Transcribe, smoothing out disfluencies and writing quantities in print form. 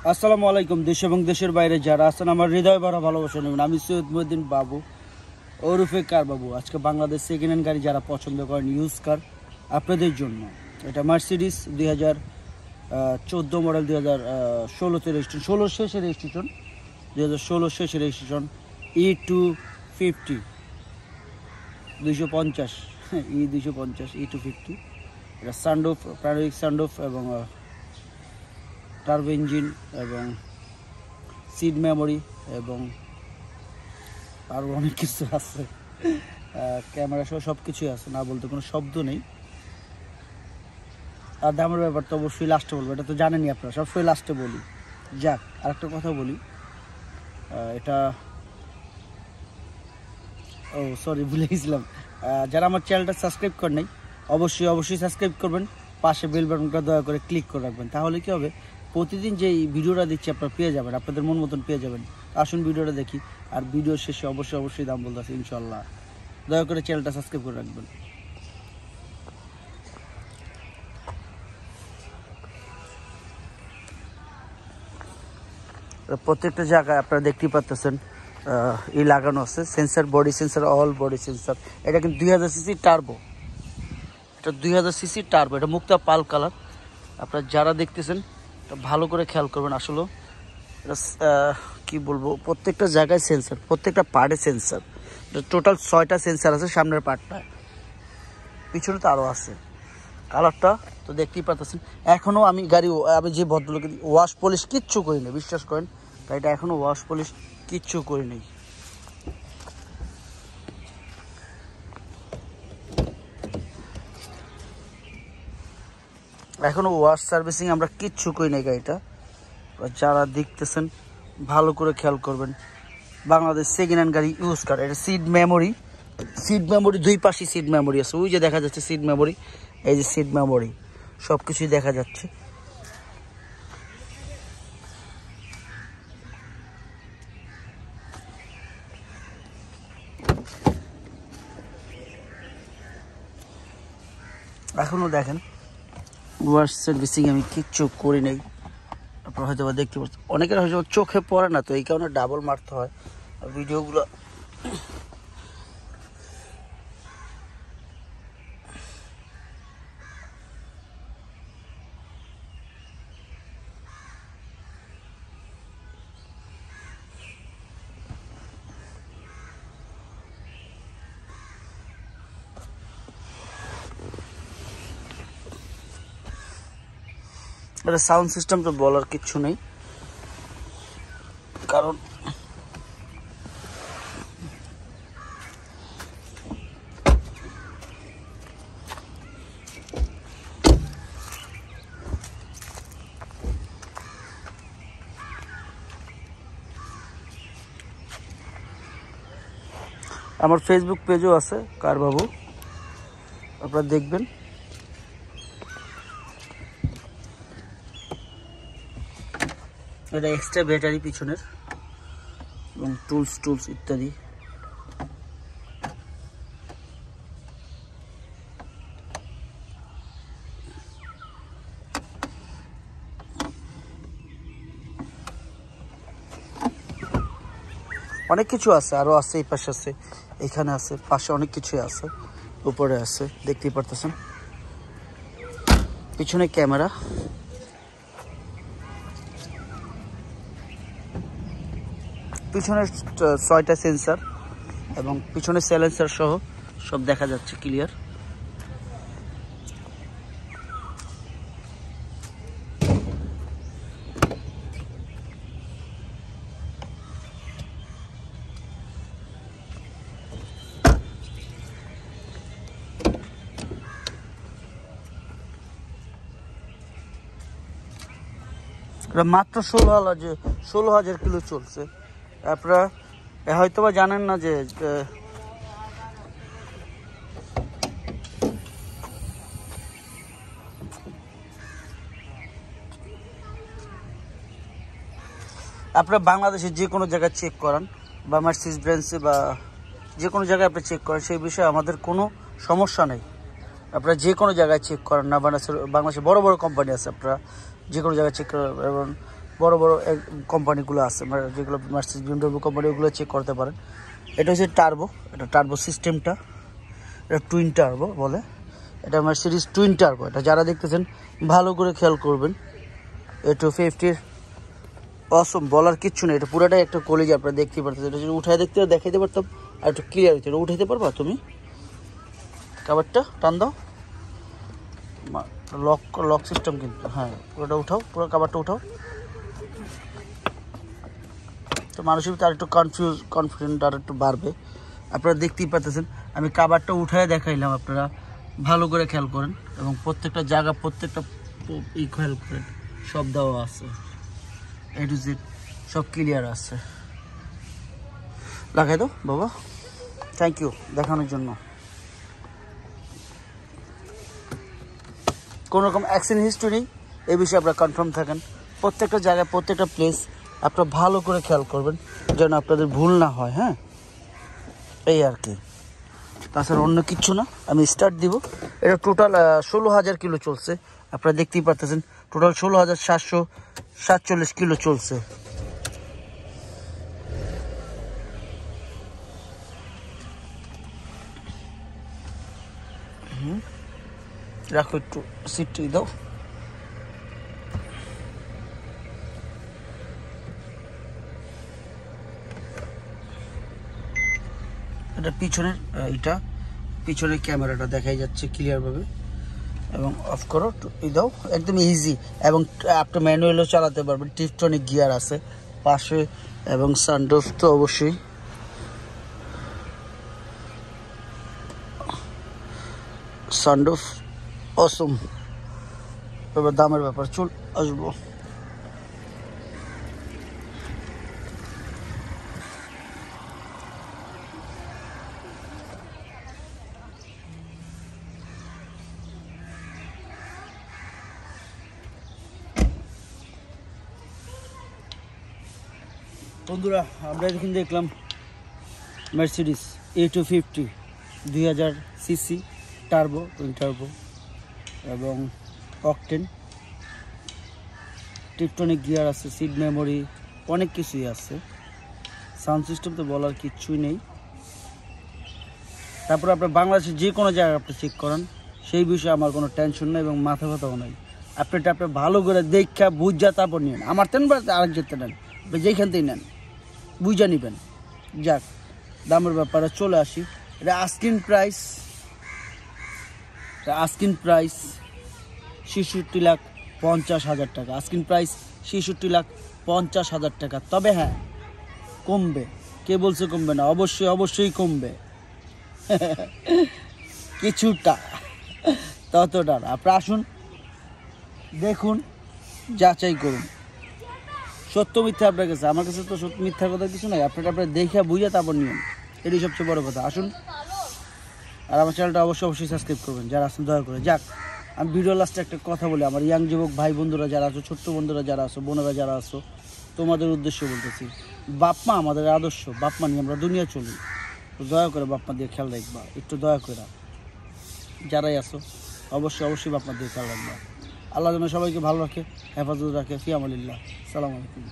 আসসালামু আলাইকুম। দেশ এবং দেশের বাইরে যারা আছেন আমার হৃদয় ভরা ভালোবাসা নেবেন। আমি সৈয়দ মুহিউদ্দিন বাবু ওরফে কার বাবু। আজকে বাংলাদেশ সেকেন্ড হ্যান্ড গাড়ি যারা পছন্দ করেন ইউজ কার আপনাদের জন্য। এটা মার্সিডিস 2014 মডেল, 2016তে রেজিস্ট্রেশন, 16 শেষে রেজিস্ট্রেশন, 2016 শেষে রেজিস্ট্রেশন। E250 250 E250 E250। এটা সানরুফ, প্যানোরামিক সানরুফ এবং টার্বো ইঞ্জিন এবং সিট মেমোরি এবং আরও অনেক কিছু আছে, ক্যামেরা সহ সব কিছুই আছে, না বলতে কোনো শব্দ নেই। আর দামের ব্যাপার তো অবশ্যই লাস্টে বলবো, এটা তো জানেনই আপনারা, সবসময় লাস্টে বলি। যাক, আরেকটা কথা বলি, এটা সরি ভুলে গেছিলাম, যারা আমার চ্যানেলটা সাবস্ক্রাইব করেন নাই অবশ্যই সাবস্ক্রাইব করবেন, পাশে বেল বাটনটা দয়া করে ক্লিক করে রাখবেন। তাহলে কি হবে, প্রতিদিন যে ভিডিওটা দিচ্ছি আপনারা পেয়ে যাবেন, আপনাদের মন মতন পেয়ে যাবেন। আসুন ভিডিওটা দেখি, আর ভিডিওর শেষে অবশ্যই দাম বলতেছি ইনশাল্লাহ। দয়া করে চ্যানেলটা সাবস্ক্রাইব করে রাখবেন। প্রত্যেকটা জায়গায় আপনারা দেখতেই পাচ্ছেন লাগানো আছে sensor, body sensor, all body sensor. এটা কিন্তু 2000 সিসি টার্বো, এটা 2000 সিসি টার্বো, এটা মুক্তা পাল কালার। আপনারা যারা দেখতেছেন এটা ভালো করে খেয়াল করবেন। আসলে এটা কী বলবো, প্রত্যেকটা জায়গায় সেন্সার, প্রত্যেকটা পার্টে সেন্সার। টোটাল 6টা সেন্সার আছে সামনের পার্টটায়, পিছনে তো আরও আছে। কালারটা তো দেখতেই পাচ্ছেন। এখনও আমি যে ভদ্রলোকে ওয়াশ পলিশ কিচ্ছু করিনি, বিশ্বাস করেন, গাড়িটা এখনও ওয়াশ পলিশ কিচ্ছু করিনি। এখনও ওয়াশ সার্ভিসিং আমরা কিচ্ছু করি নাই গাড়িটা। যারা দেখতেছেন ভালো করে খেয়াল করবেন। বাংলাদেশ সেকেন্ড হ্যান্ড গাড়ি ইউজ কার। এটা সিট মেমোরি, দুই পাশে সিট মেমোরি আছে। ওই যে দেখা যাচ্ছে সিট মেমোরি, এই যে সিট মেমোরি, সব কিছুই দেখা যাচ্ছে। এখনও দেখেন ওয়াশ সার্ভিসিং আমি কিচ্ছু করি নাই। আপনারা হয়তো বা দেখতে পাচ্ছেন, অনেকের হয়তো চোখে পড়ে না, তো এই কারণে ডাবল মারতে হয় ভিডিওগুলো। এটা সাউন্ড সিস্টেম তো বলার কিচ্ছু নেই, কারণ আমার ফেসবুক পেজও আছে কার বাবু, আপনারা দেখবেন। এটা এক্সট্রা ব্যাটারি পিছনের এবং টুলস ইত্যাদি। অনেক কিছু আছে, আরও আছে, এই পাশে আছে, এখানে আছে, পাশে অনেক কিছুই আছে, উপরে আছে, দেখতেই পারতেছেন। পিছনে ক্যামেরা, পিছনে 6টা সেন্সার এবং পিছনে সাইলেন্সার সহ সব দেখা যাচ্ছে ক্লিয়ার। মাত্র 16,000 কিলো চলছে। আপনারা হয়তো বা জানেন না যে আপনারা বাংলাদেশে যে কোনো জায়গায় চেক করান বা মার্সিডিজ ব্রেঞ্চে বা যে কোনো জায়গায় আপনি চেক করেন, সেই বিষয়ে আমাদের কোনো সমস্যা নেই। আপনারা যে কোনো জায়গায় চেক করেন না, বাংলাদেশে বড় বড় কোম্পানি আছে, আপনারা যে কোনো জায়গায় চেক করেন এবং বড় বড় কোম্পানিগুলো আছে, মানে যেগুলো মার্সিডিজ বিএমডব্লিউ কোম্পানি, ওগুলো চেক করতে পারেন। এটা হচ্ছে টার্বো, এটা টার্বো সিস্টেমটা, এটা টুইন টার্বো বলে, এটা মার্সিডিজ টুইন টার্বো। এটা যারা দেখতেছেন ভালো করে খেয়াল করবেন। A250 অসম, বলার কিচ্ছু নেই, এটা পুরোটাই একটা কলেজ। আপনারা দেখতে পারতেছেন, এটা যদি উঠায় দেখাইতে পারতাম আর একটু ক্লিয়ার হইতো। এটা উঠাইতে পারবা তুমি? কাভারটা টান দাও, লক সিস্টেম কিন্তু, হ্যাঁ পুরোটা উঠাও, পুরো কাভারটা উঠাও। তো মানুষের ভিতরে আর একটু কনফিডেন্ট আর একটু বাড়বে। আপনারা দেখতেই পাচ্ছেন আমি কাভারটা উঠায় দেখাইলাম, আপনারা ভালো করে খেয়াল করেন এবং প্রত্যেকটা জায়গা, প্রত্যেকটা খেয়াল করেন, সব দেওয়া আছে, A to Z সব ক্লিয়ার আছে। লাগাই দাও বাবা, থ্যাংক ইউ দেখানোর জন্য। কোনো রকম অ্যাক্সিডেন্ট হিস্ট্রি নেই, এই বিষয়ে আপনারা কনফার্ম থাকেন। প্রত্যেকটা জায়গায়, প্রত্যেকটা প্লেস আপনারা ভালো করে খেয়াল করবেন যেন আপনাদের ভুল না হয়। হ্যাঁ, এই আর কি, তাছাড়া অন্য কিচ্ছু না। আমি স্টার্ট দিব। এটা টোটাল 16,000 কিলো চলছে, আপনারা দেখতেই পাচ্ছেন। টোটাল 16,747 কিলো চলছে। রাখো, একটু সিটটি দাও। এটা পিছনের, এটা পিছনের ক্যামেরাটা দেখাই যাচ্ছে ক্লিয়ারভাবে। এবং অফ করো, এই দাও, একদম ইজি। এবং আপনি ম্যানুয়ালও চালাতে পারবেন। টিপটনিক গিয়ার আছে পাশে, এবং সানরুফ তো অবশ্যই। সানরুফ অসম। এবার দামের ব্যাপার চল আসবো। বন্ধুরা, আমরা এখন দেখলাম Mercedes A250 2000 CC turbo, twin turbo এবং অকটেন। টিপটনিক গিয়ার আছে, সিট মেমোরি, অনেক কিছুই আছে। সাউন্ড সিস্টেম তো বলার কিচ্ছুই নেই। তারপরে আপনার বাংলাদেশের যে কোনো জায়গায় আপনি চেক করেন, সেই বিষয়ে আমার কোনো টেনশন নেই এবং মাথা ব্যথাও নেই। আপনি ভালো করে দেখা বুঝা তারপর নিন। আমার তেন আরেক যেতে নেন, আপনি যেইখানতেই নেন বুঝা নিবেন। যাক, দামের ব্যাপারে চলে আসি। এটা আস্কিং প্রাইস 66,50,000 টাকা। আস্কিং প্রাইস 66,50,000 টাকা। তবে হ্যাঁ, কমবে। কে বলছে কমবে না? অবশ্যই কমবে কিছুটা, ততটা। আপনারা আসুন, দেখুন, যাচাই করুন। সত্য মিথ্যা আপনার কাছে, আমার কাছে তো সত্য মিথ্যার কথা কিছু নাই। আপনারা দেখে বুঝে তারপর নিন, এটাই সবচেয়ে বড় কথা। আসুন, আর আমার চ্যানেলটা অবশ্যই সাবস্ক্রাইব করবেন যারা আসুন, দয়া করে। যাক, আমি ভিডিও লাস্টে একটা কথা বলি। আমার ইয়াং যুবক ভাই বন্ধুরা যারা আছো, ছোট্ট বন্ধুরা যারা আছো, বোনেরা যারা আছো, তোমাদের উদ্দেশ্যে বলতেছি, বাপমা আমাদের আদর্শ। বাপমা নিয়ে আমরা দুনিয়া চলি। তো দয়া করে বাপমা দিয়ে খেয়াল রাখবা, একটু দয়া করে। যারাই আছো অবশ্যই বাপমা দিয়ে খেয়াল রাখবা। আল্লাহ যেন সবাইকে ভালো রাখে, হেফাজত রাখে। ফি আমানিল্লাহ। সালাম আলাইকুম।